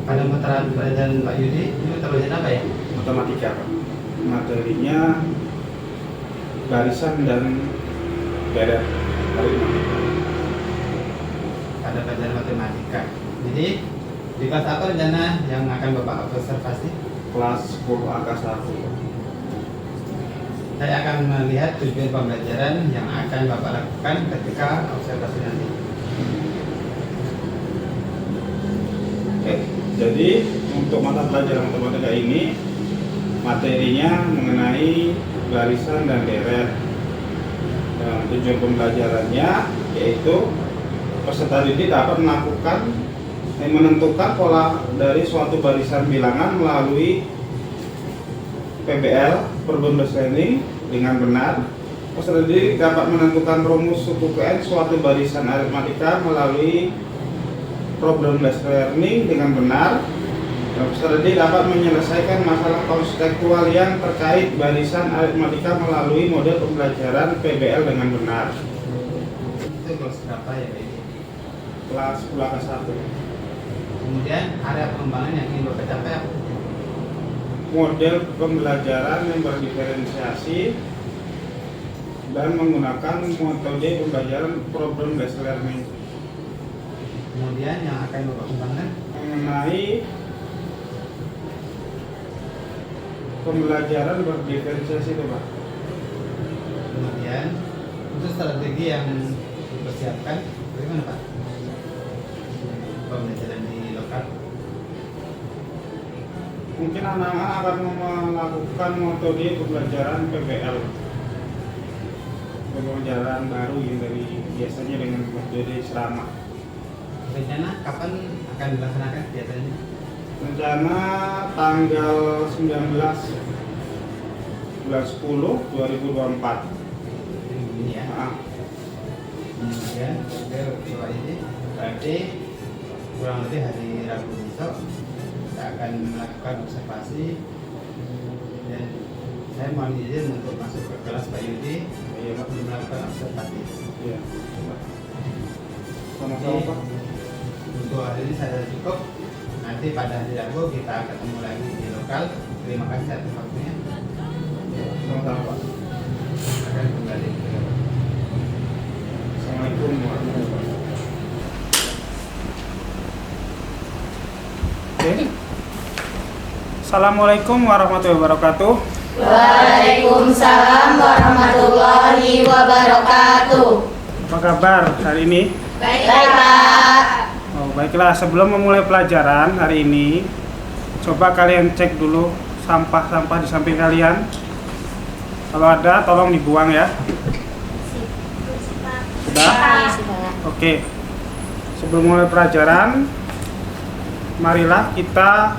Pada mata pelajaran Pak Yudi, ini mata pelajaran apa ya? Matematika, Pak. Materinya barisan dan deret aritmatika. Pada pelajaran matematika. Jadi di kelas apa rencana yang akan Bapak observasi? Kelas 10 angka 1. Saya akan melihat tujuan pembelajaran yang akan Bapak lakukan ketika observasi nanti. Oke, jadi untuk mata pelajaran matematika ini materinya mengenai barisan dan deret. Dan tujuan pembelajarannya yaitu peserta didik dapat menentukan pola dari suatu barisan bilangan melalui PBL (Problem Based Learning) dengan benar. Peserta didik dapat menentukan rumus suku PN suatu barisan aritmatika melalui Problem Based Learning dengan benar. Dan peserta didik dapat menyelesaikan masalah konseptual yang terkait barisan aritmatika melalui model pembelajaran PBL dengan benar. Itu kelas berapa ya Pak? Kelas 10 angka 1. Kemudian area pengembangan yang ingin Bapak capai apa? Model pembelajaran yang berdiferensiasi dan menggunakan metode pembelajaran Problem Based Learning. Kemudian yang akan Bapak kembangkan Mengenai pembelajaran berdiferensiasi itu, Pak. kemudian untuk strategi yang dipersiapkan bagaimana Pak? Pembelajaran di lokal. Mungkin anak-anak akan melakukan metode pembelajaran PBL, pembelajaran baru yang dari biasanya dengan metode selama. Rencana kapan akan dilaksanakan kegiatannya? Rencana tanggal 19 bulan 10 2024. Ini ya. Nah, Kemudian Bapak ini berarti kurang lebih hari Rabu besok kita akan melakukan observasi dan saya mohon izin untuk masuk ke kelas Pak Yudi untuk melakukan observasi. iya. Sama-sama, Pak. Untuk hari ini saya cukup. Nanti pada hari Rabu kita ketemu lagi di lokal. Terima kasih atas waktunya. Sama-sama, Pak. Akan kembali. Assalamualaikum warahmatullahi wabarakatuh. Oke. Assalamualaikum warahmatullahi wabarakatuh. Waalaikumsalam warahmatullahi wabarakatuh. Apa kabar hari ini? Baik, Pak. Oh, baiklah, sebelum memulai pelajaran hari ini, coba kalian cek dulu sampah-sampah di samping kalian. Kalau ada, tolong dibuang ya. Sudah? Oke. Sebelum mulai pelajaran, marilah kita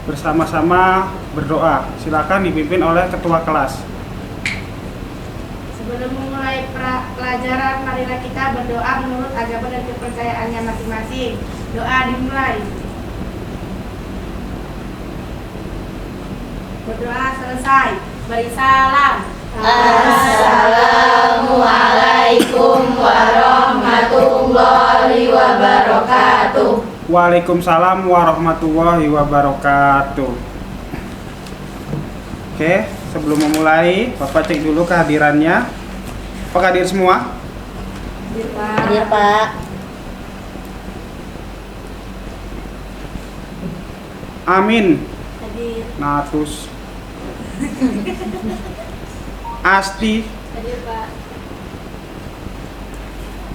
bersama-sama berdoa. Silakan dipimpin oleh ketua kelas. Sebelum memulai pelajaran, marilah kita berdoa menurut agama dan kepercayaannya masing-masing. Doa dimulai. Berdoa selesai. Beri salam. Assalamualaikum warahmatullahi wabarakatuh. Waalaikumsalam warahmatullahi wabarakatuh. Oke, sebelum memulai, Bapak cek dulu kehadirannya. Apakah hadir semua? Hadir, Pak. Amin. Hadir. Natus. Asti. Hadir, Pak.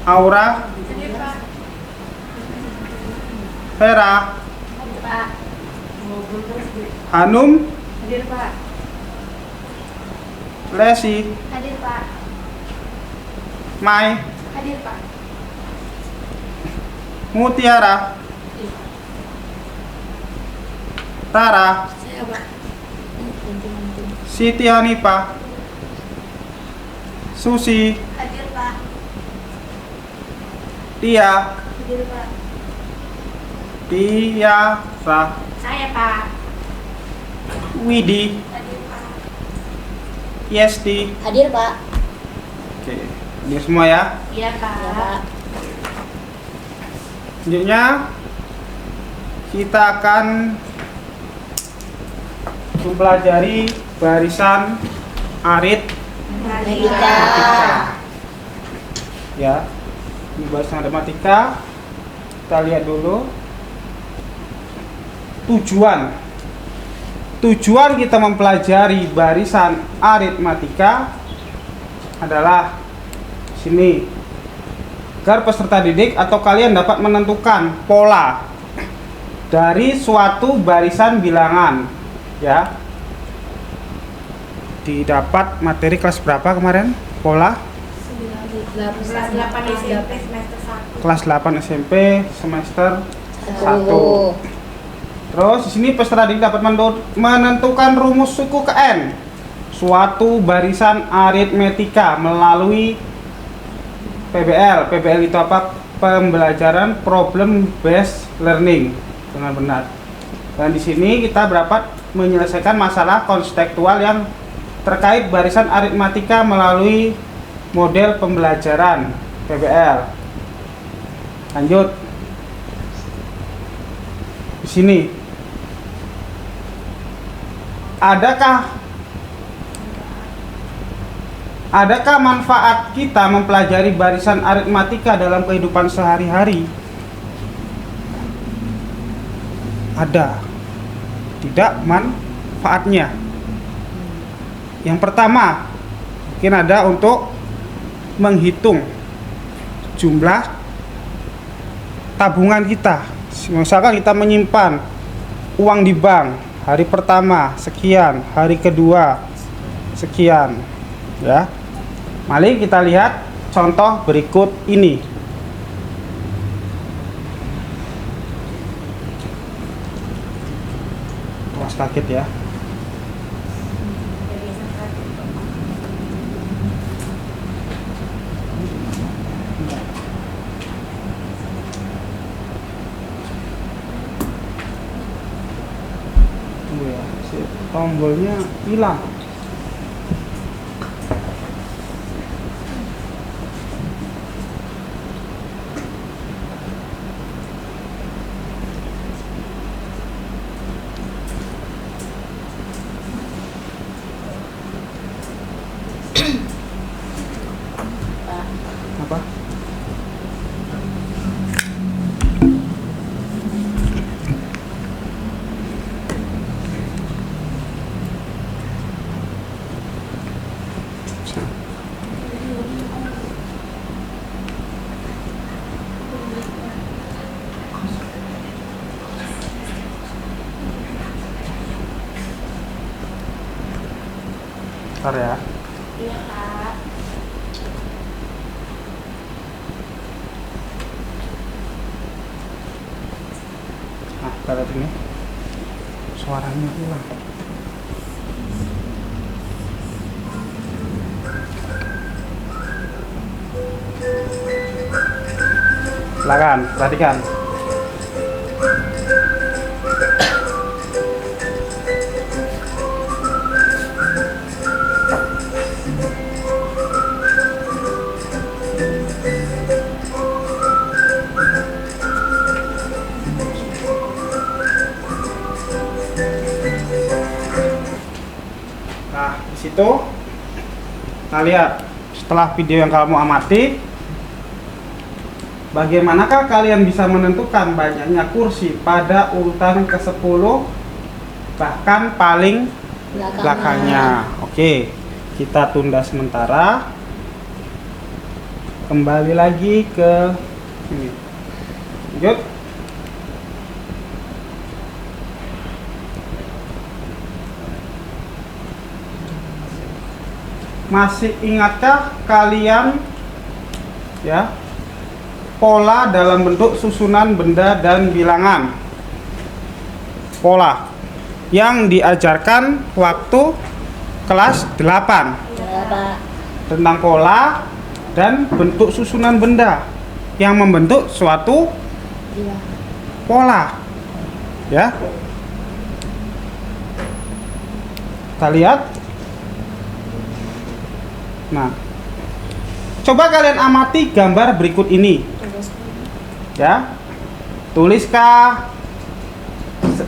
Aura. Hadir, Pak. Vera. Hadir, Pak. Hanum. Hadir, Pak. Lesi. Hadir, Pak. Mai. Hadir, Pak. Mutiara. Tara. Saya, Pak. Siti Hanifah. Susi. Hadir, Pak. Tia. Hadir, Pak. Tiara. Saya, Pak. Widi. Hadir, Pak. Yesti. Hadir, Pak. Oke, hadir semua ya. Iya, Pak. Selanjutnya kita akan mempelajari barisan aritmatika. Ya, ini barisan aritmatika. Kita lihat dulu tujuan kita mempelajari barisan aritmatika adalah sini, agar peserta didik atau kalian dapat menentukan pola dari suatu barisan bilangan. Ya, didapat materi kelas berapa kemarin? Pola Kelas 8 SMP semester 1. kelas 8 SMP semester 1. Terus di sini peserta didik dapat menentukan rumus suku ke N suatu barisan aritmetika melalui PBL. PBL itu apa? Pembelajaran problem based learning dengan benar. Dan di sini kita dapat menyelesaikan masalah konseptual yang terkait barisan aritmatika melalui model pembelajaran PBL. Lanjut. Di sini Adakah manfaat kita mempelajari barisan aritmatika dalam kehidupan sehari-hari? Ada. Tidak manfaatnya. Yang pertama, mungkin ada untuk menghitung jumlah tabungan kita. Misalkan kita menyimpan uang di bank, hari pertama sekian, hari kedua sekian, ya. Mari kita lihat contoh berikut ini. Awas kaget ya. Tombolnya hilang. Apa? Bentar ya. Iya, Kak. Nah, kita lihat ini. Suaranya hilang. Silakan, perhatikan. Nah, di situ kita lihat setelah video yang kamu amati, bagaimanakah kalian bisa menentukan banyaknya kursi pada urutan ke-10 bahkan paling belakangnya. Oke, kita tunda sementara. Kembali lagi ke ini. Lanjut. Masih ingatkah kalian ya pola dalam bentuk susunan benda dan bilangan? Pola yang diajarkan waktu kelas 8 tentang pola dan bentuk susunan benda yang membentuk suatu pola. Ya. Kita lihat. Nah, coba kalian amati gambar berikut ini. Ya. Tuliskah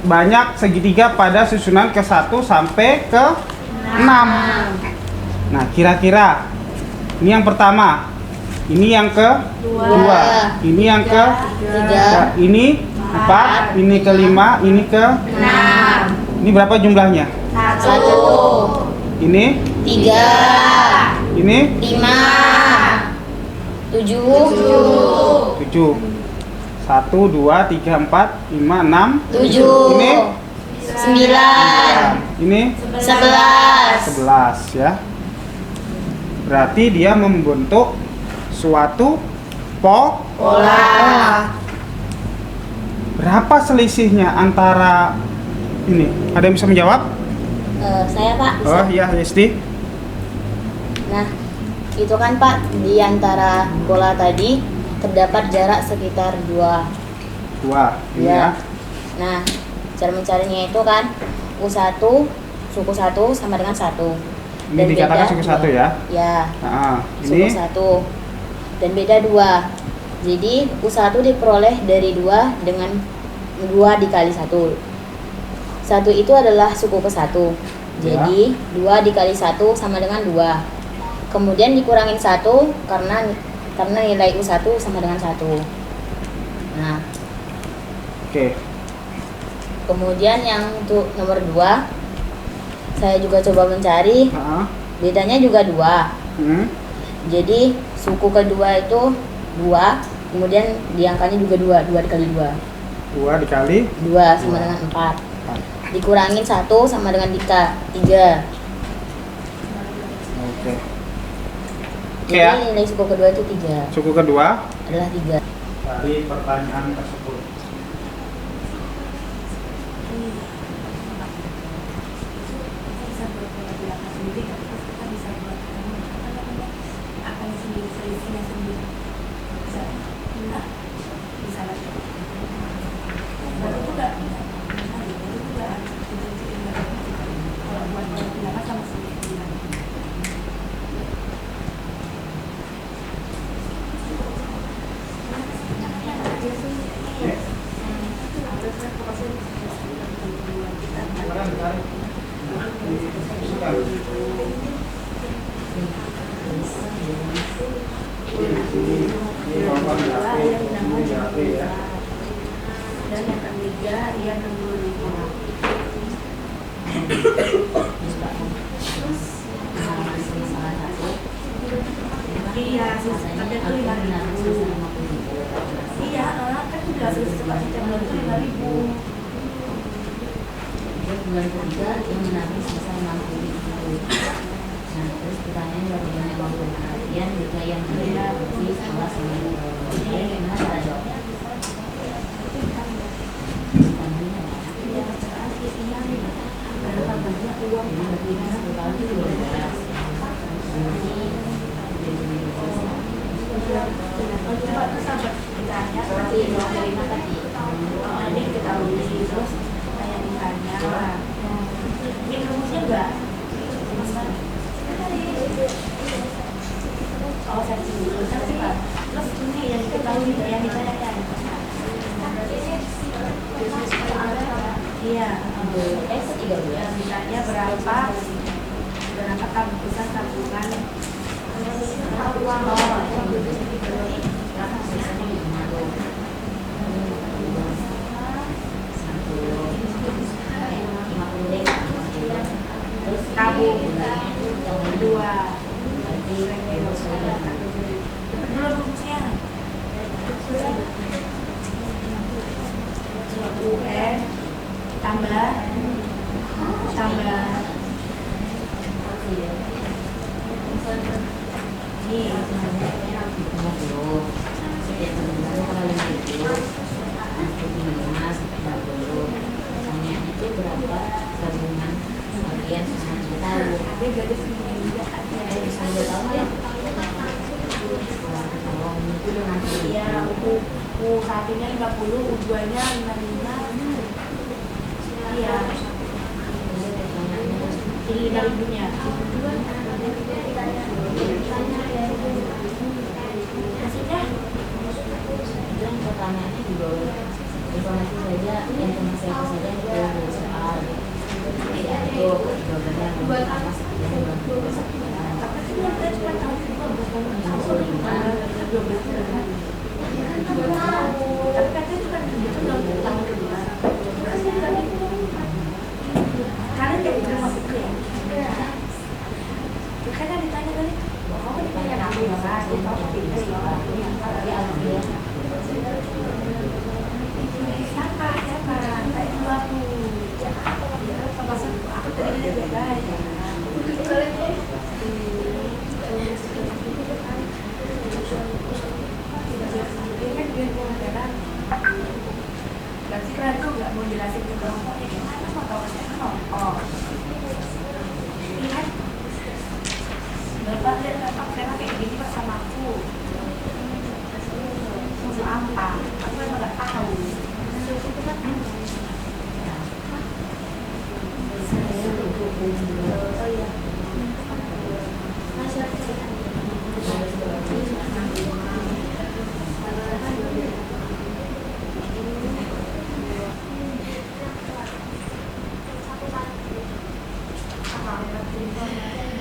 banyak segitiga pada susunan ke 1 sampai ke 6. Nah, kira-kira ini yang pertama, ini yang ke 2, ini yang ke 3, ini 4, ini ke 5, ini ke 6. Ini berapa jumlahnya? 1. Ini 3. ini 5. 7. 7. 1 2 3 4 5 6 7. Ini 9. ini 11. 11 ya. Berarti dia membentuk suatu Pola. Berapa selisihnya antara ini? Ada yang bisa menjawab? Saya Pak, bisa. Oh iya, Yesti. Nah, itu kan Pak, di antara bola tadi terdapat jarak sekitar 2. 2. Ini ya. Nah, cara mencarinya itu kan U1, suku 1 sama dengan 1. Ini dikatakan suku 1 ya. Ya, Nah, suku ini 1. Dan beda 2. Jadi U1 diperoleh dari 2 dengan 2 dikali 1. 1 itu adalah suku ke 1. Jadi 2 dikali 1 sama dengan 2. Kemudian dikurangin 1 karena nilai U1 sama dengan 1. Nah, oke. kemudian yang untuk nomor 2 saya juga coba mencari, Nah, bedanya juga 2. Jadi suku kedua itu 2, kemudian diangkanya juga 2 dikali 2. 2 dikali 2 sama dengan 4. Dikurangin 1 sama dengan 3. Oke. Oke Jadi ya. nilai suku kedua itu 3. Suku kedua Adalah 3. dari pertanyaan tersebut. Dan yang ketiga ia 65. Iya, ada tuh 5.000. Iya, kan sudah selesai sistem itu 5.000. Bulan ketiga yang menabung sebesar 60.000. Nah, terus pertanyaan bagaimana mampu perhatian jika yang berbeda di sekolah sama gimana cara jawabnya? Ini diketahui terus kayak ditanya ini rumusnya enggak? Oh, saya dulu terus ini yang diketahui yang ditanyakan. Iya, yang ditanya berapa keputusan tabungan tabung kedua belum rumusnya UN tambah ya U1-nya 50, U2-nya 55. Iya. Jadi 5.000-nya. Hasilnya? Dan pertanyaannya di bawah informasi saja, informasi apa saja yang jawabannya Buat apa? Karena dari dulu masih keren. Makanya ditanya kali, oh ditanya aku ya mas, dia tahu pinter ya. Siapa? Kayak dua aku. Sama aku tadi dia beda ya. Berarti kalian tuh nggak mau jelasin ke kelompoknya gimana, mau tahu saya kelompok. Lihat, bapak saya kayak gini pak sama aku. Maksud apa? Aku emang nggak tahu. Oh iya.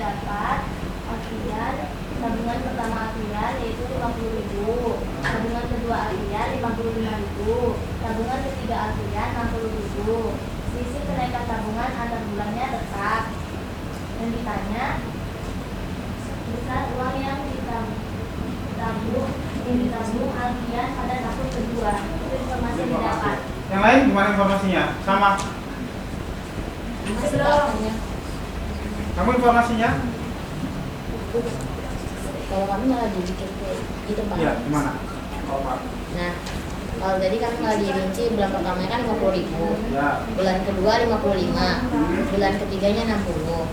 Dapat akhir tabungan pertama akhir yaitu 50.000, tabungan kedua akhir 55.000, tabungan ketiga akhir 60.000. Selisih kenaikan tabungan antar bulannya tetap. Dan ditanya besar uang yang ditabung akhir pada tahun kedua. Itu informasi yang didapat. Yang lain gimana informasinya? Sama. Kamu informasinya? Kalau kami malah dibikin gitu Pak. Iya, gimana? Oh, Pak. Nah, kalau tadi kami malah dirinci bulan pertamanya kan 50.000, Ya. bulan kedua 55, bulan ketiganya 60.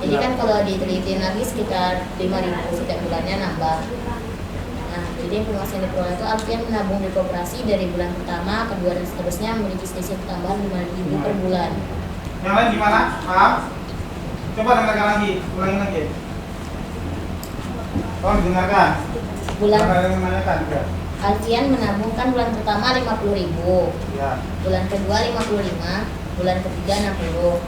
Jadi kan kalau diteliti lagi sekitar 5.000 setiap bulannya nambah. Nah, jadi informasi yang diperoleh itu Alfian menabung di koperasi dari bulan pertama, kedua dan seterusnya memiliki selisih tambahan 5.000 per bulan. Yang lain gimana? Paham? Coba dengarkan lagi, ulangin lagi. Tolong dengarkan. Bulan Ada yang menanyakan juga. Alfian menabungkan bulan pertama 50.000, Ya. bulan kedua 55, bulan ketiga 60.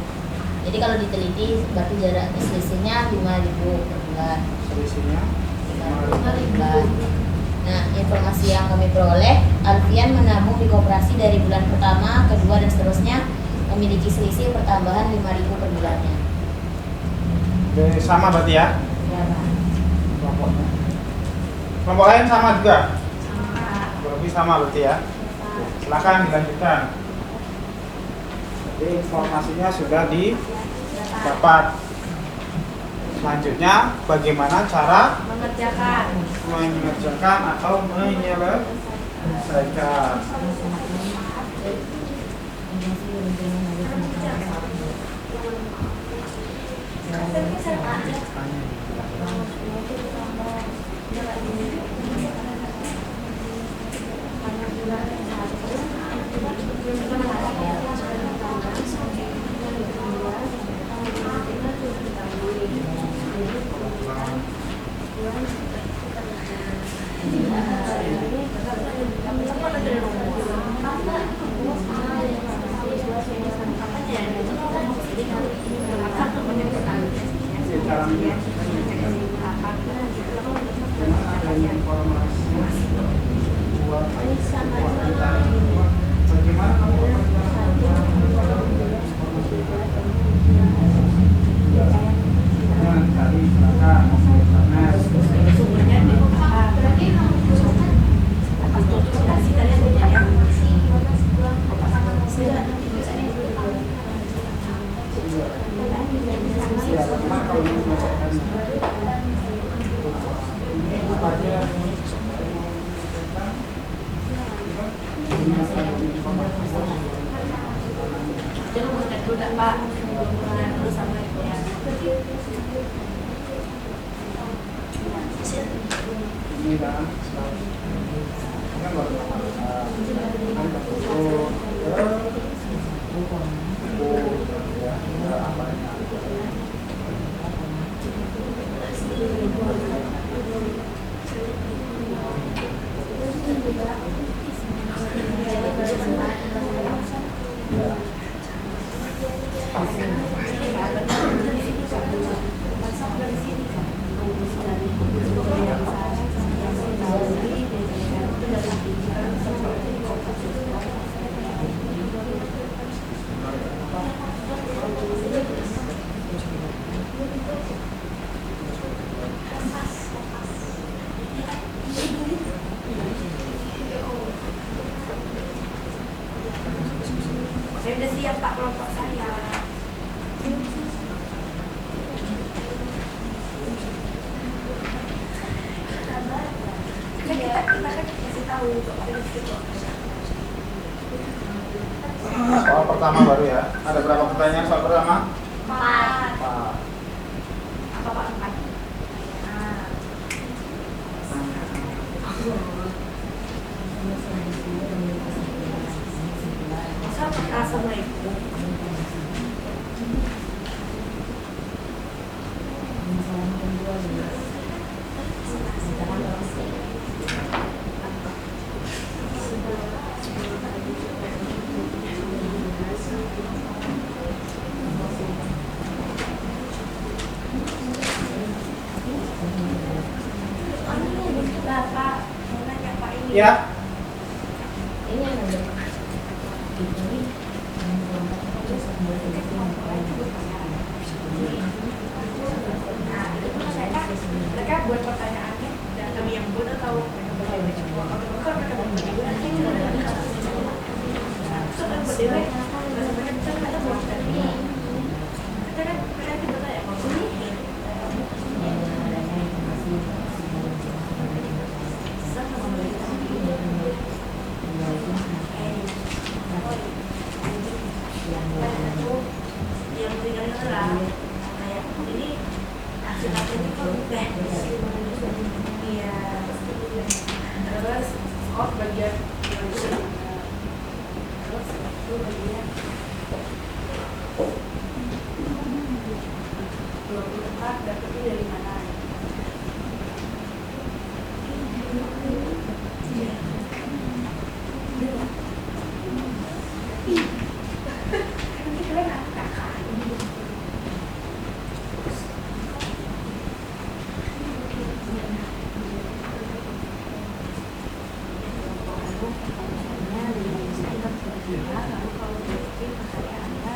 Jadi kalau diteliti berarti jarak selisihnya 5.000 per bulan. Selisihnya 5.000 per bulan. Nah, informasi yang kami peroleh, Alfian menabung di koperasi dari bulan pertama, kedua dan seterusnya memiliki selisih pertambahan 5.000 per bulannya. Oke, sama berarti ya? Ya, Pak. Kelompoknya. Kelompok lain sama juga? Sama. Lebih sama berarti ya? Silakan dilanjutkan. Jadi informasinya sudah didapat. Selanjutnya bagaimana cara mengerjakan atau menyelesaikan. Bagaimana kamu tadi silakan Saya udah siap Pak kelompok saya. Kita kan kasih tahu Soal pertama baru ya. Ada berapa pertanyaan soal pertama? 4. 4. Apa Pak 4? Assalamualaikum. Bapak, mau nanya Pak ini. Ya. Ini yang ada. Mereka buat pertanyaannya dan kami yang buat atau mereka buat mereka buat yang tinggal kayak ini hasil-hasilnya kok udah iya terus bagian terus itu bagian 24 dapetnya dari mana? Nanti kalian kakak. Lalu kalau bikin kekayaannya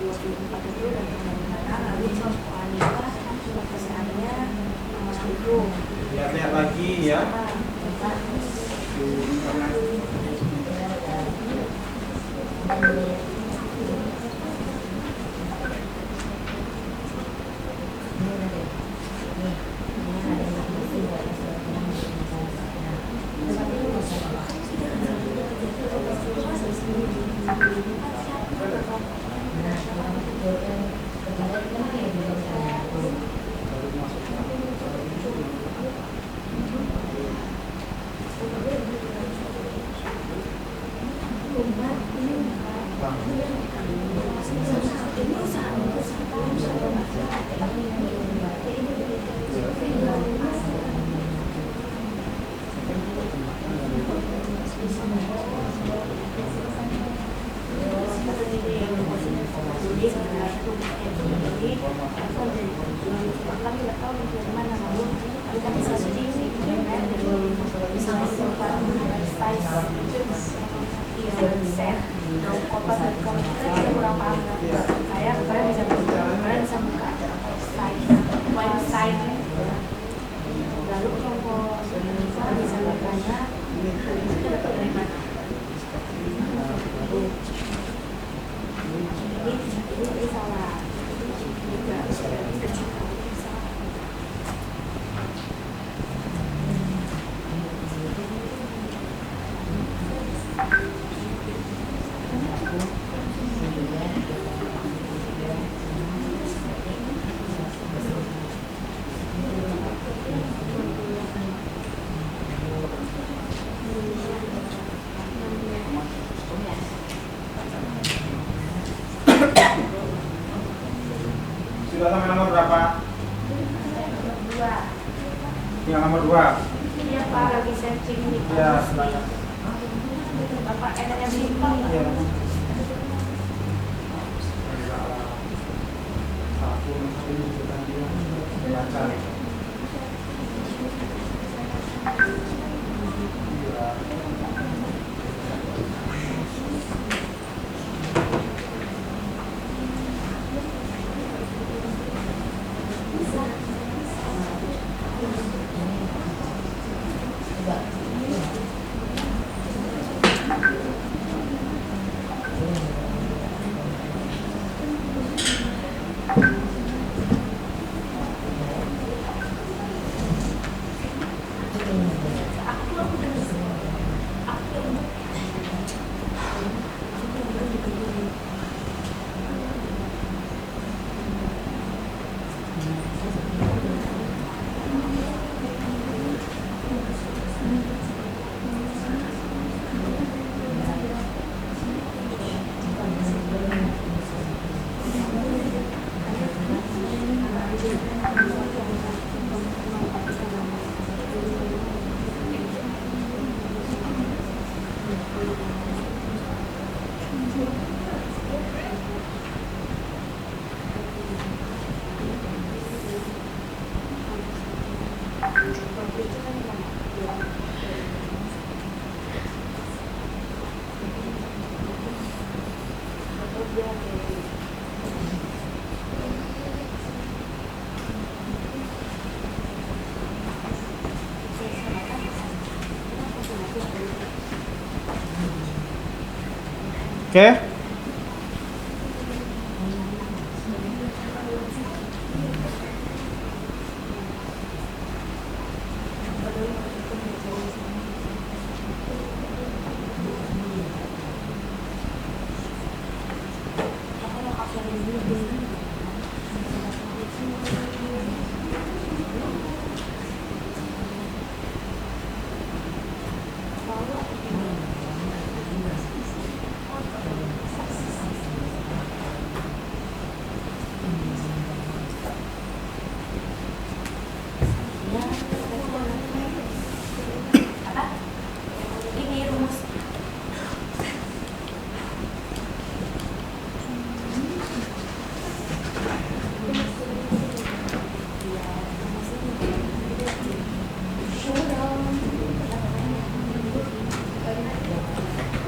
24 itu dan kemana-mana, lalu soal nikah kekayaannya itu Lihat-lihat lagi ya. Lalu kelompok bisa bertanya itu dapat dari mana? Ini salah. Sudah sampai nomor berapa? Dua. Yang nomor 2. Iya Pak, lagi searching nih Pak. Ya, silakan. Bapak yang simpel. Ya. Baca. Oke.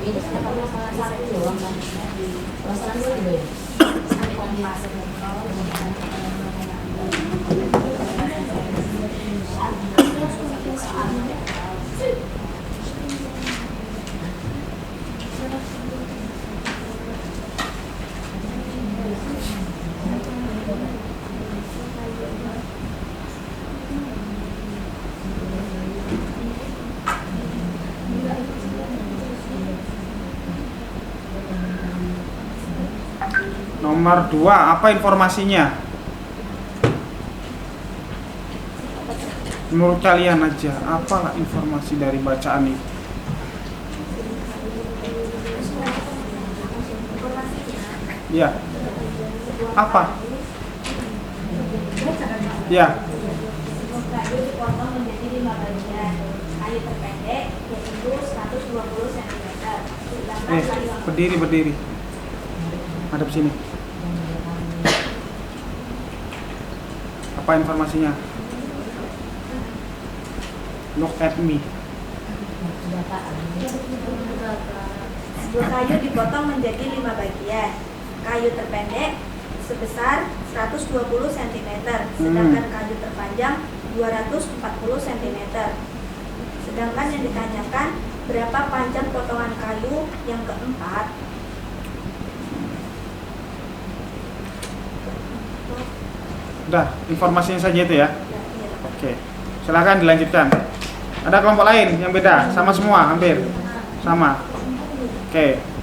Ini kalau salah satu doang kan. Kalau salah dua juga ya. Sampai konfirmasi. Nomor 2, apa informasinya? Menurut kalian aja, apalah informasi dari bacaan itu? Ya. Apa? Ya. Kayu dipotong menjadi 5 bagian. Kayu terpendek yaitu 120 cm. Sedangkan kayu yang Berdiri. Hadap sini. Apa informasinya? Look at me. sebuah kayu dipotong menjadi 5 bagian. Kayu terpendek sebesar 120 cm, sedangkan kayu terpanjang 240 cm. Sedangkan yang ditanyakan berapa panjang potongan kayu yang keempat. Udah, informasinya saja itu ya. Oke. Silakan dilanjutkan. Ada kelompok lain yang beda? Sama semua, hampir. Sama. Oke.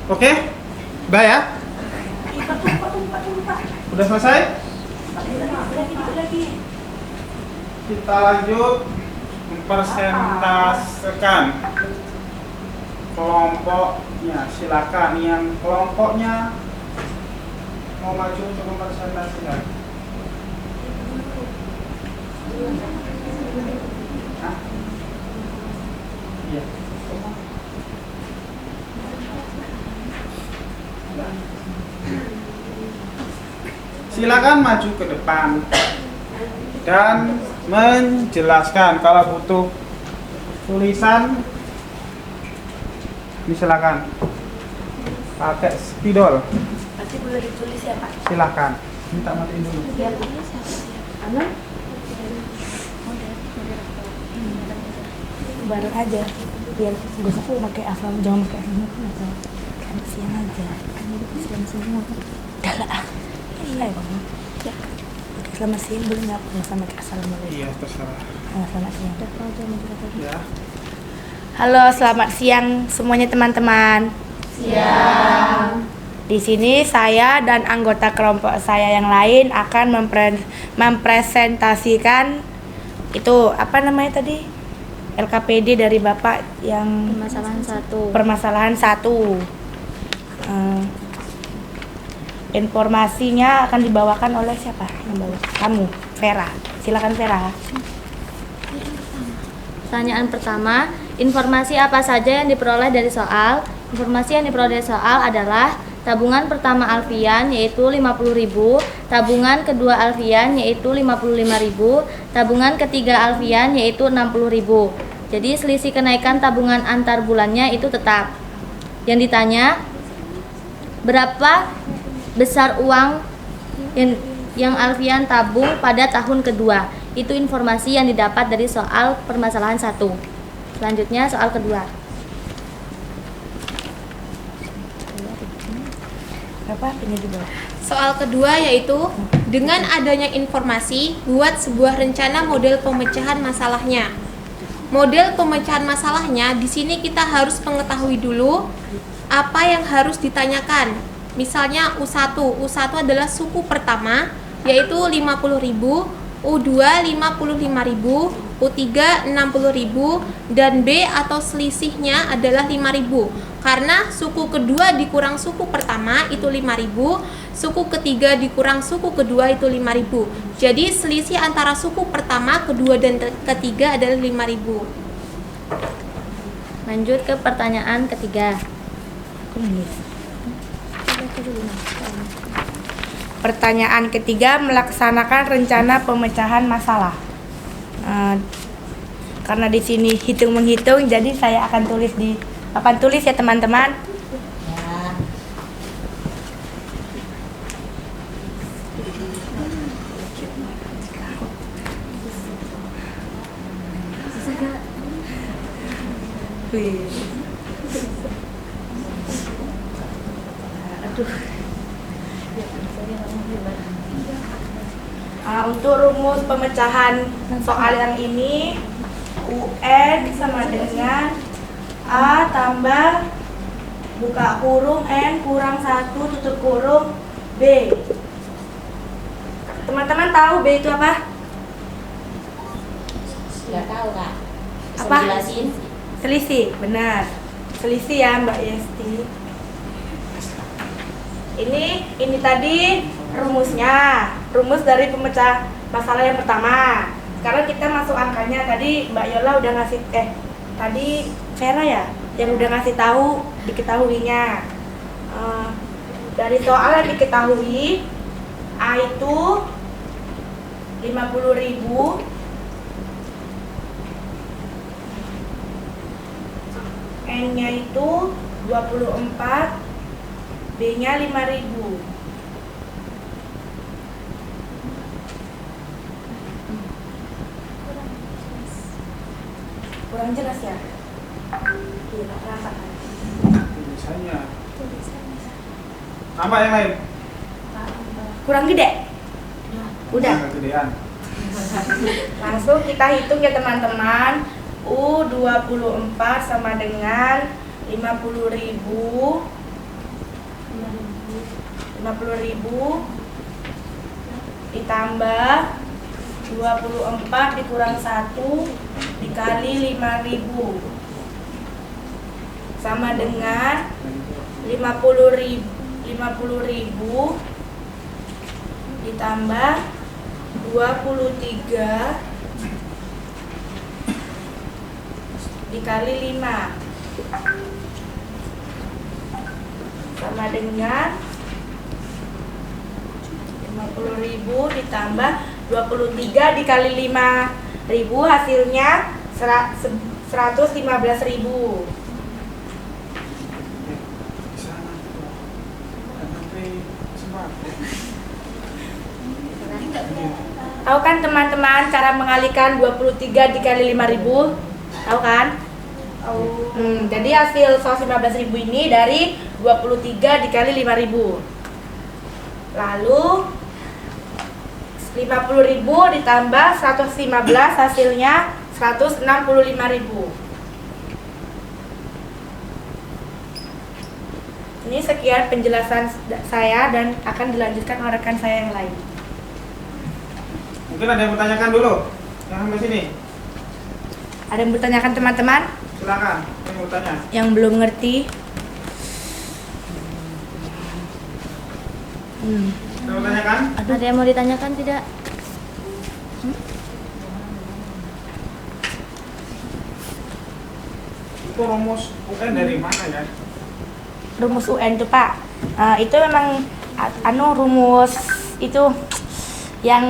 Oke, udah ya? Udah selesai? Kita lanjut mempresentasikan kelompoknya. Silakan yang kelompoknya mau maju untuk mempresentasikan. Hah? Iya. Silakan maju ke depan dan menjelaskan. Kalau butuh tulisan, silakan pakai spidol. Pasti boleh ditulis ya Pak. Silakan. Minta matiin dulu. Biar tulis siapa sih? Anu? Baru aja. Biar gue aku pakai asal, jangan pakai asal. Kan siang aja. Kan hidup siang semua. Udah lah. Iya bang. Ya. Selamat siang boleh nggak? Nggak sama kayak assalamualaikum. Iya, terserah. Selamat siang. Udah kalau aja mau tadi. Ya. Halo, selamat siang semuanya teman-teman. Siang. Di sini saya dan anggota kelompok saya yang lain akan mempresentasikan itu apa namanya tadi? LKPD dari Bapak yang permasalahan satu. Informasinya akan dibawakan oleh siapa? Yang bawa? Kamu, Vera. Silakan Vera. Pertanyaan pertama, informasi apa saja yang diperoleh dari soal? Informasi yang diperoleh dari soal adalah tabungan pertama Alfian yaitu 50.000, tabungan kedua Alfian yaitu 55.000, tabungan ketiga Alfian yaitu 60.000. Jadi selisih kenaikan tabungan antar bulannya itu tetap. Yang ditanya, berapa besar uang yang Alfian tabung pada tahun kedua? Itu informasi yang didapat dari soal permasalahan 1. Selanjutnya soal kedua. Berapa punya di bawah? Soal kedua yaitu dengan adanya informasi buat sebuah rencana model pemecahan masalahnya. Model pemecahan masalahnya di sini kita harus mengetahui dulu apa yang harus ditanyakan. Misalnya U1 adalah suku pertama yaitu 50.000, U2 55.000, U3 60.000 dan B atau selisihnya adalah 5.000. Karena suku kedua dikurang suku pertama itu 5.000, suku ketiga dikurang suku kedua itu 5.000. Jadi selisih antara suku pertama, kedua dan ketiga adalah 5.000. Lanjut ke pertanyaan ketiga. Pertanyaan ketiga, melaksanakan rencana pemecahan masalah. Karena di sini hitung menghitung, jadi saya akan tulis di papan tulis ya teman-teman. Wih. Aduh. Untuk rumus pemecahan soal yang ini, UN sama dengan A tambah buka kurung N kurang 1 tutup kurung B. Teman-teman tahu B itu apa? Nggak tahu kak. Bisa Apa? dijelasin? Selisih, benar. Selisih ya Mbak Yesti. Ini tadi rumusnya, rumus dari pemecah masalah yang pertama. Sekarang kita masuk angkanya. Tadi Mbak Yola udah ngasih tadi Vera ya yang udah ngasih tahu diketahuinya. Dari soal yang diketahui, A itu 50.000, N-nya itu 24, B-nya 5.000. Kurang jelas ya? Iya, kenapa? Tulisannya. Tambah yang lain. Kurang gede? Udah. Kegedean. Langsung kita hitung ya teman-teman. U24 sama dengan 50.000 ditambah 24 dikurang 1 dikali 5.000 sama dengan 50.000 ditambah 23 dikali 5 sama dengan 50.000 ditambah 23 dikali 5.000 hasilnya 115.000. Tahu kan teman-teman cara mengalihkan 23 dikali 5.000? Tahu kan? Jadi hasil 115.000 ini dari 23 dikali 5.000. Lalu 50.000 ditambah 115 hasilnya 165.000. Ini sekian penjelasan saya dan akan dilanjutkan oleh rekan saya yang lain. Mungkin ada yang bertanyakan dulu. Yang sampai sini. Ada yang bertanyakan teman-teman? Silakan. Yang bertanya. Yang belum ngerti? Ada yang bertanyakan? Ada yang mau ditanyakan tidak? Itu rumus UN dari mana ya? Rumus UN itu Pak, itu memang rumus itu yang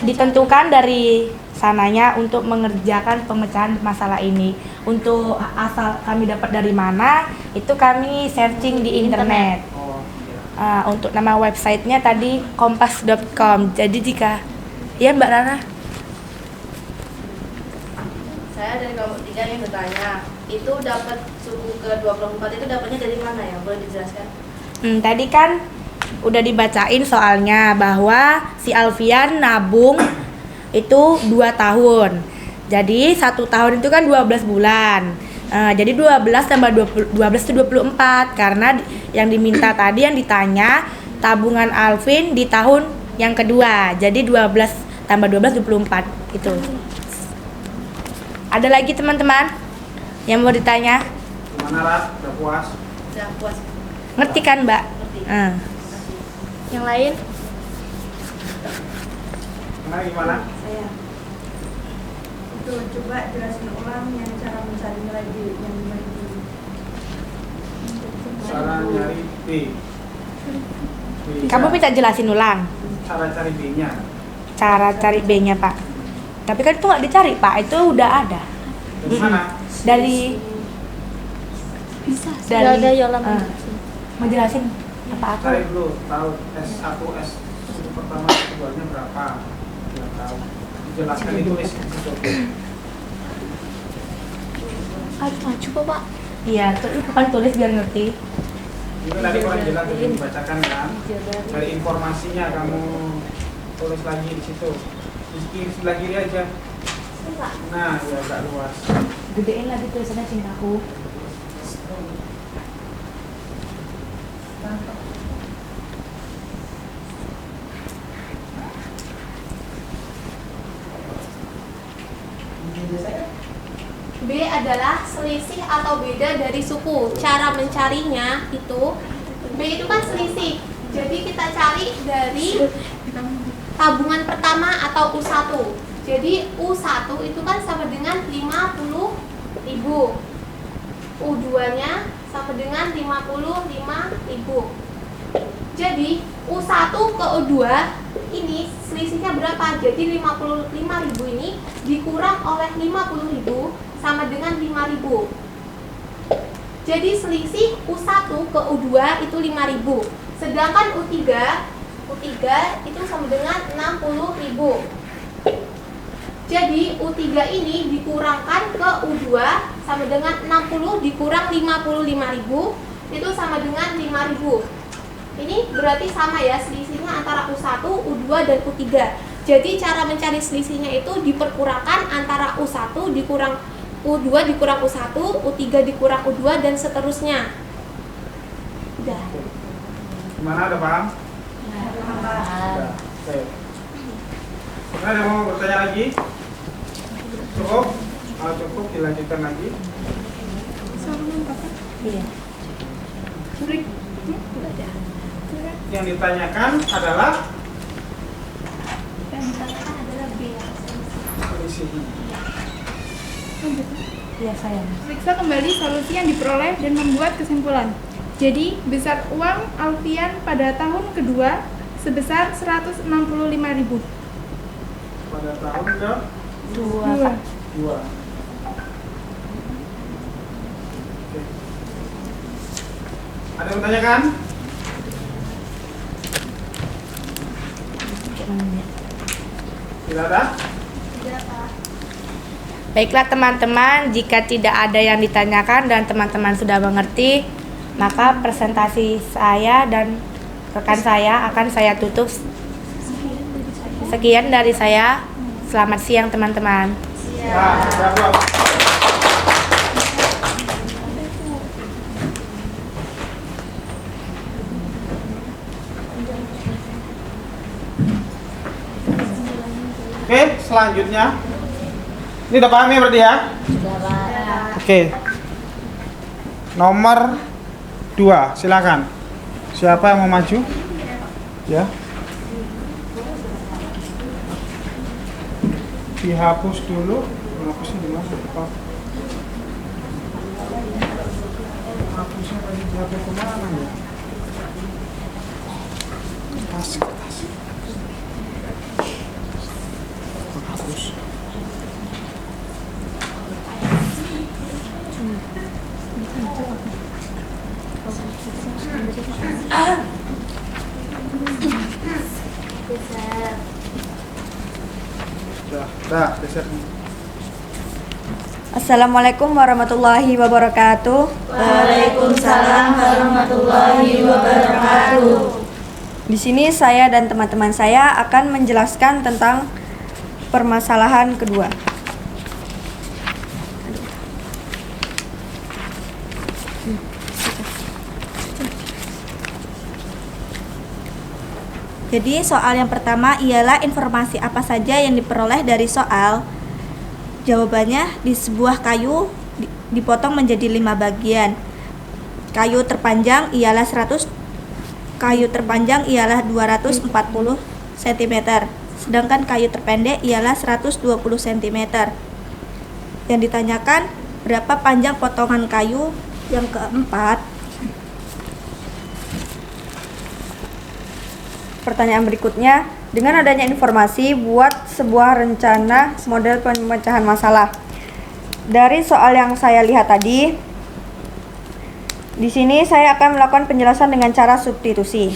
ditentukan dari sananya untuk mengerjakan pemecahan masalah ini. Untuk asal kami dapat dari mana, itu kami searching di internet. Oh, iya. Untuk nama websitenya tadi kompas.com. Jadi jika ya Mbak Rana, Saya dari kelompok 3 yang bertanya, itu dapat suku ke-24 itu dapatnya dari mana ya? Boleh dijelaskan? tadi kan udah dibacain soalnya bahwa si Alfian nabung itu 2 tahun. Jadi 1 tahun itu kan 12 bulan. Jadi 12 tambah 12 itu 24. Karena yang diminta tadi, yang ditanya tabungan Alvin di tahun yang kedua. Jadi 12 tambah 12 24 gitu. Ada lagi teman-teman yang mau ditanya? Gimana Rat? Udah puas? Sudah puas. Ngerti kan Mbak? Ngerti. Yang lain? Nah, gimana? Saya. Itu coba jelasin ulang yang cara mencari nilai D yang dimana. Cara nyari B. Kamu minta jelasin ulang Cara cari B-nya. cara cari B-nya Pak. Tapi kan itu nggak dicari Pak, itu udah ada. Dari mana? Dari Sudah ada Yola mau jelasin apa-apa? Cari dulu, tahu S1, S1 pertama, keduanya berapa? Biar tahu. Jelaskan ditulis. Harus maju kok Pak. Iya, kan tulis biar ngerti. Itu tadi kurang jelas tadi dibacakan kan. Dari informasinya kamu tulis lagi di situ. Di sebelah kiri aja. Nah, ya agak luas. Gedein lagi tulisannya cintaku. B adalah selisih atau beda dari suku. Cara mencarinya itu B itu kan selisih. Jadi kita cari dari tabungan pertama atau U1. Jadi U1 itu kan sama dengan 50.000. U2-nya sama dengan 55.000. Jadi U1 ke U2 ini selisihnya berapa? Jadi 55.000 ini dikurang oleh 50.000 sama dengan 5.000. Jadi selisih U1 ke U2 itu 5.000. Sedangkan U3 itu sama dengan 60.000. Jadi U3 ini dikurangkan ke U2 sama dengan 60 dikurang 55.000 itu sama dengan 5.000. Ini berarti sama ya selisihnya antara U1, U2 dan U3. Jadi cara mencari selisihnya itu diperkurakan antara U1 dikurang U2 dikurang U1, U3 dikurang U2 dan seterusnya. Udah. Gimana, ada paham? Sudah. Oke. Ada yang mau bertanya lagi? Cukup? Kalau cukup dilanjutkan lagi. Iya. Yang ditanyakan adalah B. selisihnya. Iya, sayang. Periksa kembali solusi yang diperoleh dan membuat kesimpulan. Jadi, besar uang Alfian pada tahun kedua sebesar 165.000. Pada tahun ke Dua. 2. Ada yang bertanyakan? Tidak ada? Baiklah teman-teman, jika tidak ada yang ditanyakan dan teman-teman sudah mengerti, maka presentasi saya dan rekan saya akan saya tutup. Sekian dari saya. Selamat siang teman-teman. Ya, siap. Oke, selanjutnya. Ini udah paham ya berarti ya? Sudah Pak. Oke. Nomor 2, silakan. Siapa yang mau maju? Ya. Dihapus dulu. Hapusnya di mana? Oh. Hapusnya tadi dihapus kemana ya? Tas. Hapus. Dah, geser. Assalamualaikum warahmatullahi wabarakatuh. Waalaikumsalam warahmatullahi wabarakatuh. Di sini saya dan teman-teman saya akan menjelaskan tentang permasalahan kedua. Jadi soal yang pertama ialah informasi apa saja yang diperoleh dari soal. Jawabannya, di sebuah kayu dipotong menjadi 5 bagian. Kayu terpanjang ialah 240 cm, sedangkan kayu terpendek ialah 120 cm. Yang ditanyakan, berapa panjang potongan kayu? Yang keempat, pertanyaan berikutnya, dengan adanya informasi, buat sebuah rencana model pemecahan masalah. Dari soal yang saya lihat tadi, di sini saya akan melakukan penjelasan dengan cara substitusi.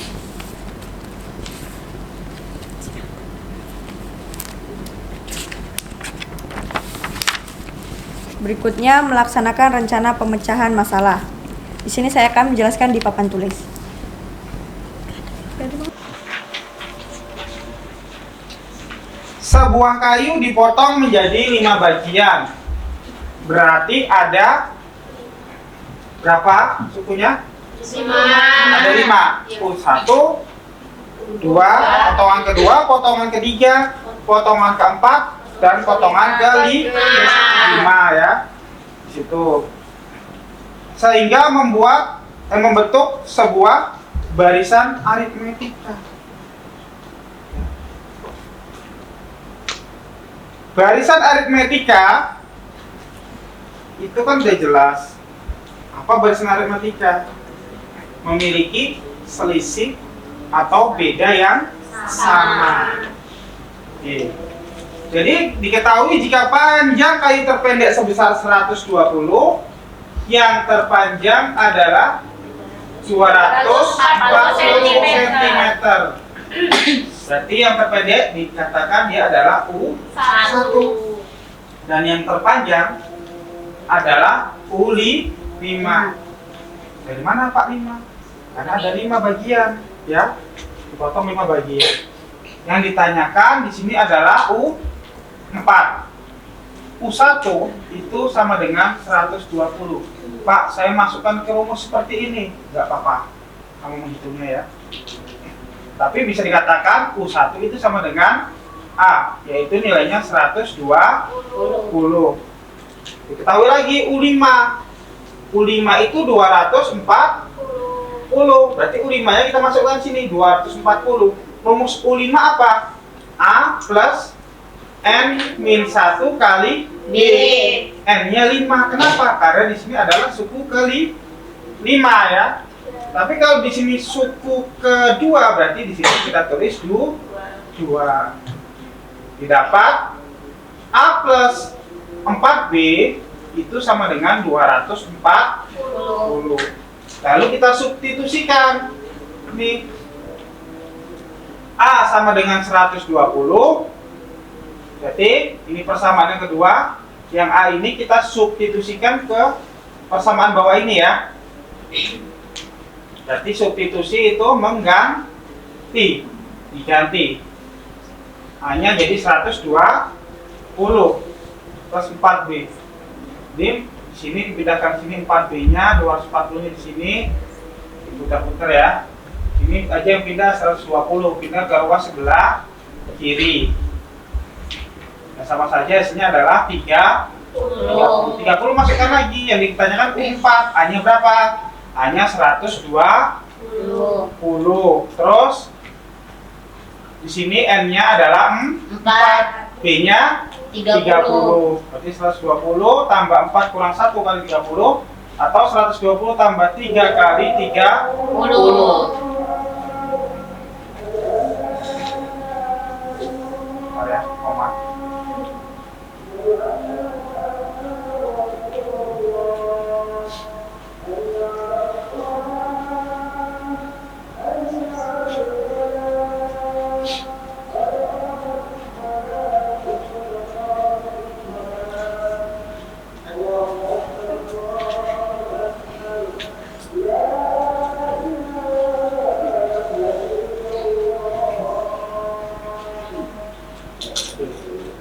Berikutnya melaksanakan rencana pemecahan masalah. Di sini saya akan menjelaskan di papan tulis. Sebuah kayu dipotong menjadi 5 bagian. Berarti ada berapa sukunya? 5. Ada 5. 1, 2, potongan kedua, potongan ketiga, potongan keempat, dan potongan kelima ya. Di situ. Sehingga membentuk sebuah barisan aritmetika. Barisan aritmetika itu kan udah jelas. Apa barisan aritmetika? Memiliki selisih atau beda yang sama. Oke. Jadi diketahui jika panjang kayu terpendek sebesar 120, yang terpanjang adalah 240 cm. Berarti yang terpendek dikatakan dia adalah U1. Dan yang terpanjang adalah U5. Dari mana Pak 5? Karena ada 5 bagian, ya. Dipotong 5 bagian. Yang ditanyakan di sini adalah U4. U1 itu sama dengan 120. Pak, saya masukkan ke rumus seperti ini. Enggak apa-apa. Kamu menghitungnya ya. Tapi bisa dikatakan U1 itu sama dengan A, yaitu nilainya 120. Diketahui lagi U5. U5 itu 240. Berarti U5-nya kita masukkan sini 240. Rumus U5 apa? A plus N-1 kali B. N-nya 5. Kenapa? Karena di sini adalah suku ke-5 ya. Tapi kalau di sini suku kedua, berarti di sini kita tulis 2. Didapat A plus 4B itu sama dengan 240. Lalu kita substitusikan. Nih. A sama dengan 120. Jadi ini persamaan yang kedua. Yang A ini kita substitusikan ke persamaan bawah ini ya. Berarti substitusi itu mengganti, diganti. A-nya jadi 120 plus 4B. Jadi di sini dipindahkan sini 4B-nya, 240-nya di sini. Diputar-putar ya. Ini aja yang pindah 120, pindah ke ruas sebelah kiri. Nah, sama saja hasilnya adalah 30 masukkan lagi. Yang ditanyakan U4, A-nya berapa? A-nya 120. Terus di sini N-nya adalah 4, B-nya 30. Berarti 120 tambah 4 kurang 1 kali 30 atau 120 tambah 3 kali 30. Ya, koma.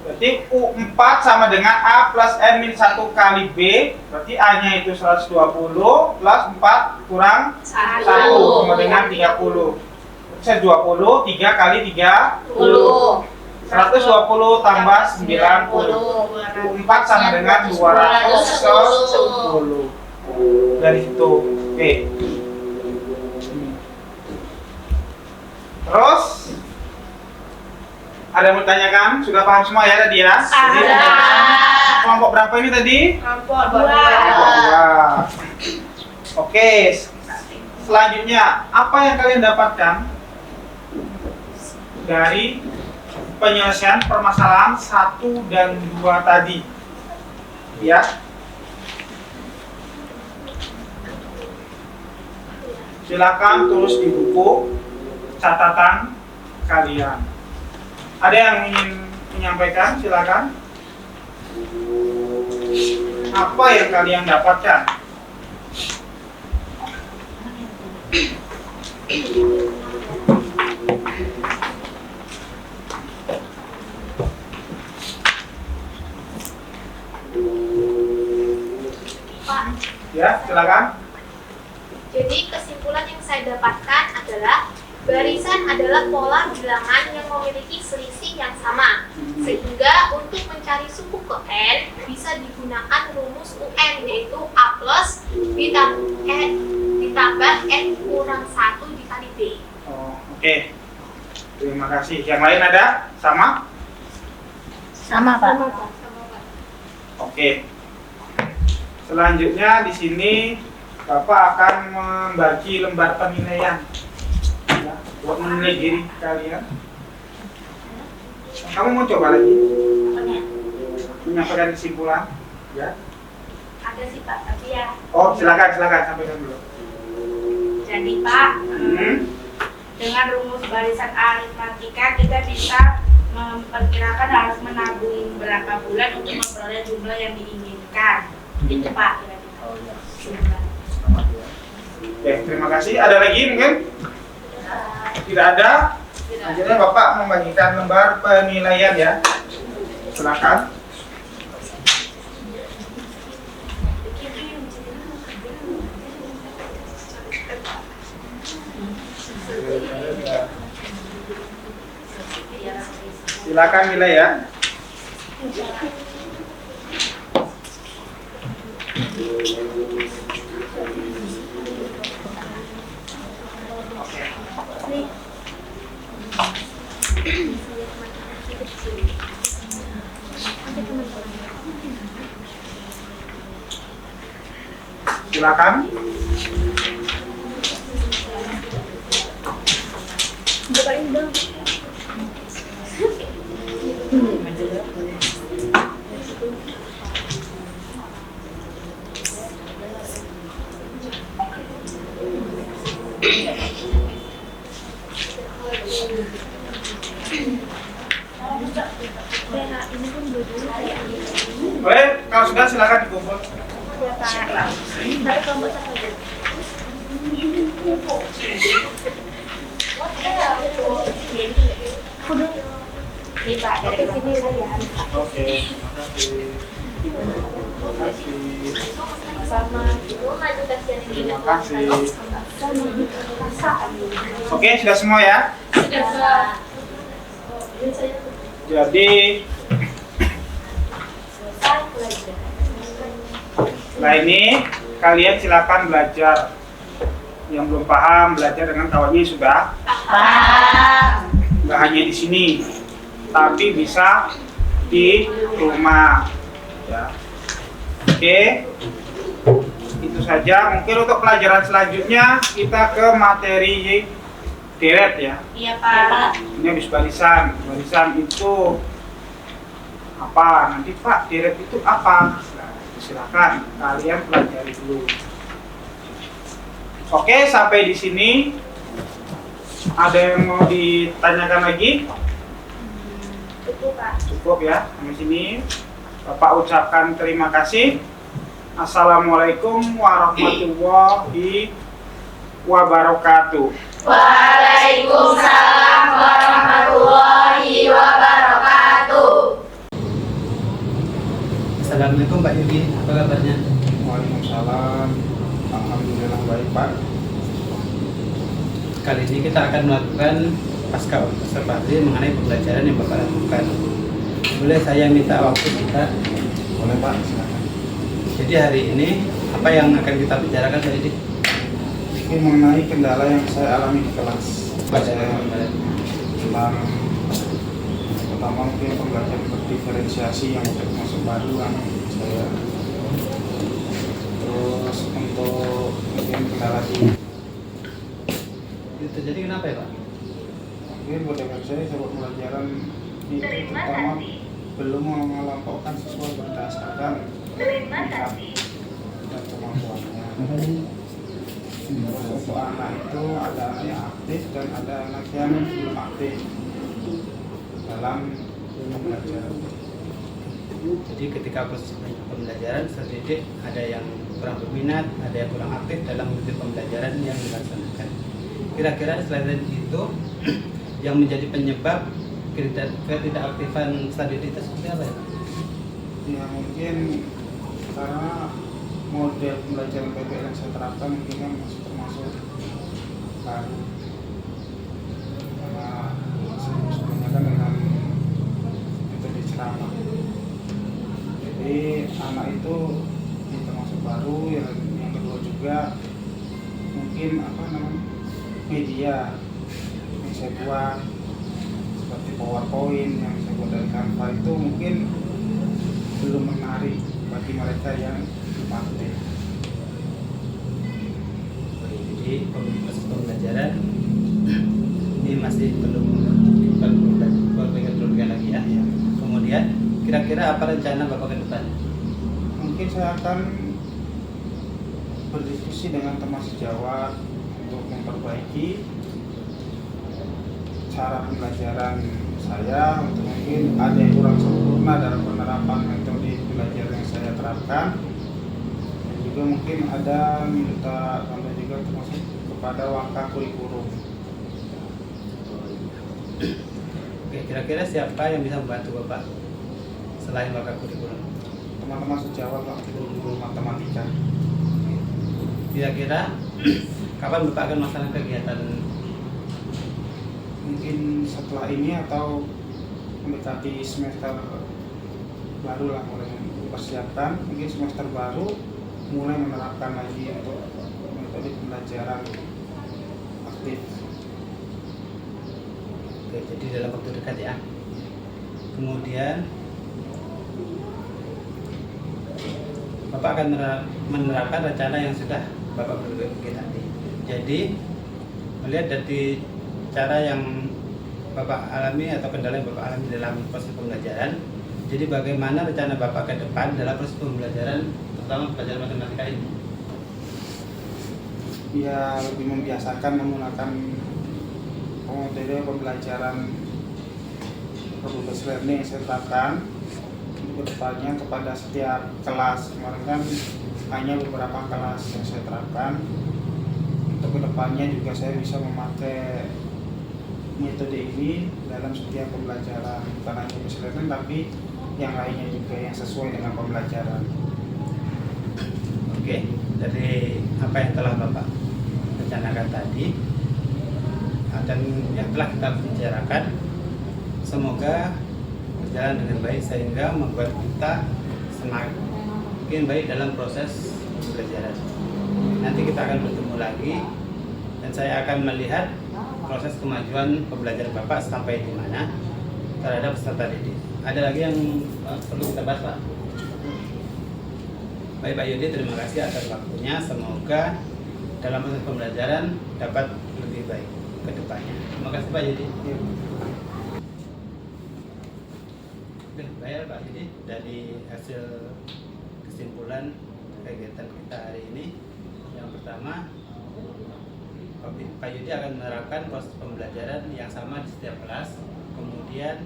Berarti U4 sama dengan A plus N-1 kali B. Berarti A-nya itu 120 plus 4 kurang 1 sama dengan 30. 120, 3 kali 30. 120 tambah 90. U4 sama dengan 210. Dari situ. Oke. Terus ada yang bertanyakan? Sudah paham semua ya tadi ya? Kelompok berapa ini tadi? Kelompok 2. Oke. Selanjutnya, apa yang kalian dapatkan dari penyelesaian permasalahan 1 dan 2 tadi? Ya. Silakan tulis di buku catatan kalian. Ada yang ingin menyampaikan? Silakan. apa yang kalian dapatkan? Pak, Ya, silakan. jadi kesimpulan yang saya dapatkan adalah barisan adalah pola bilangan yang memiliki selisih yang sama. Sehingga untuk mencari suku ke N bisa digunakan rumus UN, yaitu A plus ditambah N kurang 1 dikali D. Oh, oke. Terima kasih. Yang lain ada? Sama? Sama, Pak. Oke. Selanjutnya di sini Bapak akan membagi lembar penilaian ya, buat menilai diri kalian. Kamu mau coba lagi menyampaikan kesimpulan? Ya. Ada sih Pak, tapi ya. Oh, silakan sampaikan dulu. Jadi Pak, dengan rumus barisan aritmatika kita bisa memperkirakan harus menabung berapa bulan untuk memperoleh jumlah yang diinginkan. Itu Pak kira-kira. Oh ya. Oke, terima kasih. Ada lagi mungkin? Tidak ada? Selanjutnya Bapak membagikan lembar penilaian ya. Silakan. Silakan nilai ya. Silakan. Boleh, kalau sudah silakan dikumpul. Oke, terima kasih. Oke, sudah semua ya. Jadi setelah ini kalian silakan belajar. Yang belum paham belajar dengan kawannya sudah paham. Nggak hanya di sini, tapi bisa di rumah. Ya. Oke, itu saja. Mungkin untuk pelajaran selanjutnya kita ke materi deret ya. Iya Pak. Ini habis barisan. Barisan itu apa? Nanti Pak, deret itu apa? Nah, silakan kalian pelajari dulu. Oke, sampai di sini. Ada yang mau ditanyakan lagi? Cukup Pak. Cukup ya, sampai sini. Bapak ucapkan terima kasih. Assalamualaikum warahmatullahi wabarakatuh. Waalaikumsalam warahmatullahi wabarakatuh. Assalamualaikum Pak Yugi, apa kabarnya? Waalaikumsalam. Alhamdulillah baik Pak. Kali ini kita akan melakukan pasca observasi mengenai pembelajaran yang Bapak lakukan. Boleh saya minta waktu kita? Boleh Pak, silakan. Jadi hari ini apa yang akan kita bicarakan hari ini? Ini mengenai kendala yang saya alami di kelas. Saya tentang pertama mungkin pembelajaran berdiferensiasi yang masuk baru kan saya. Terus untuk mungkin kendala di Itu jadi kenapa ya Pak? mungkin buat saya buat pelajaran itu terutama belum melampaukan sesuai berdasarkan minat dan kemampuannya. Terus untuk anak itu ada anak yang aktif dan ada anak yang belum aktif dalam belajar. Jadi ketika proses pembelajaran peserta didik ada yang kurang berminat, ada yang kurang aktif dalam mengikuti pembelajaran yang dilaksanakan. Kira-kira selain itu yang menjadi penyebab ketidakaktifan peserta didik itu seperti apa ya? Ya mungkin karena model pembelajaran PPL yang saya terapkan mungkin kan masih termasuk baru, karena sebelumnya kan dengan metode ceramah. Jadi anak itu termasuk baru. Yang kedua juga mungkin media yang saya buat seperti PowerPoint yang saya buat dari Canva itu mungkin belum menarik bagi mereka yang dipakai. Jadi proses pembelajaran ini masih perlu lagi ya. Kemudian kira-kira apa rencana Bapak ke depan? Mungkin saya akan berdiskusi dengan teman sejawat untuk memperbaiki cara pembelajaran saya, untuk mungkin ada yang kurang sempurna dalam penerapan metode belajar yang saya terapkan, dan juga mungkin ada minta tambah juga termasuk kepada langkah kurikulum. Oke, kira-kira siapa yang bisa membantu Bapak selain Bapak kurikulum? Teman-teman sejawat guru matematika. Kira-kira kapan Bapak akan melaksanakan kegiatan? Mungkin setelah ini atau mendekati semester baru lah, mulai mempersiapkan mungkin semester baru mulai menerapkan lagi untuk metode pembelajaran aktif. Oke, jadi dalam waktu dekat ya. Kemudian Bapak akan menerapkan rencana yang sudah Bapak berikan tadi. Jadi melihat dari cara yang Bapak alami atau kendala yang Bapak alami dalam proses pembelajaran, jadi bagaimana rencana Bapak ke depan dalam proses pembelajaran, terutama pelajaran matematika ini? Ya, lebih membiasakan menggunakan metode pembelajaran product learning yang saya terapkan untuk kedepannya kepada setiap kelas. Kemarin kan hanya beberapa kelas yang saya terapkan. Untuk kedepannya juga saya bisa memakai metode ini dalam setiap pembelajaran, bukan hanya product learning tapi yang lainnya juga yang sesuai dengan pembelajaran. Oke, dari apa yang telah Bapak rencanakan tadi dan yang telah kita bicarakan, semoga berjalan dengan baik sehingga membuat kita semakin baik dalam proses pembelajaran. Nanti kita akan bertemu lagi dan saya akan melihat proses kemajuan pembelajaran Bapak sampai di mana terhadap peserta didik. Ada lagi yang perlu kita bahas, Pak? Baik Pak Yudi, terima kasih atas waktunya. Semoga dalam proses pembelajaran dapat lebih baik ke depannya. Terima kasih Pak Yudi. Baik Pak Yudi, dari hasil kesimpulan kegiatan kita hari ini, yang pertama Pak Yudi akan menerapkan proses pembelajaran yang sama di setiap kelas, kemudian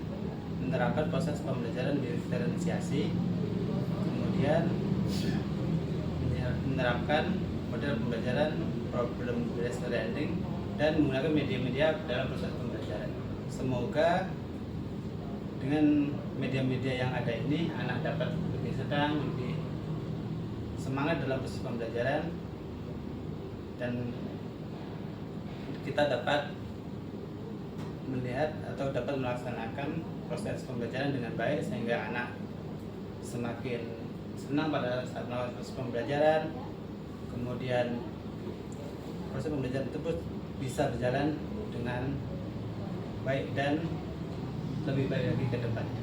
menerapkan proses pembelajaran diferensiasi, kemudian menerapkan model pembelajaran problem based learning dan menggunakan media-media dalam proses pembelajaran. Semoga dengan media-media yang ada ini anak dapat lebih senang, lebih semangat dalam proses pembelajaran, dan kita dapat melihat atau dapat melaksanakan proses pembelajaran dengan baik sehingga anak semakin senang pada saat melakukan proses pembelajaran. Kemudian proses pembelajaran tersebut bisa berjalan dengan baik dan lebih baik lagi ke depannya.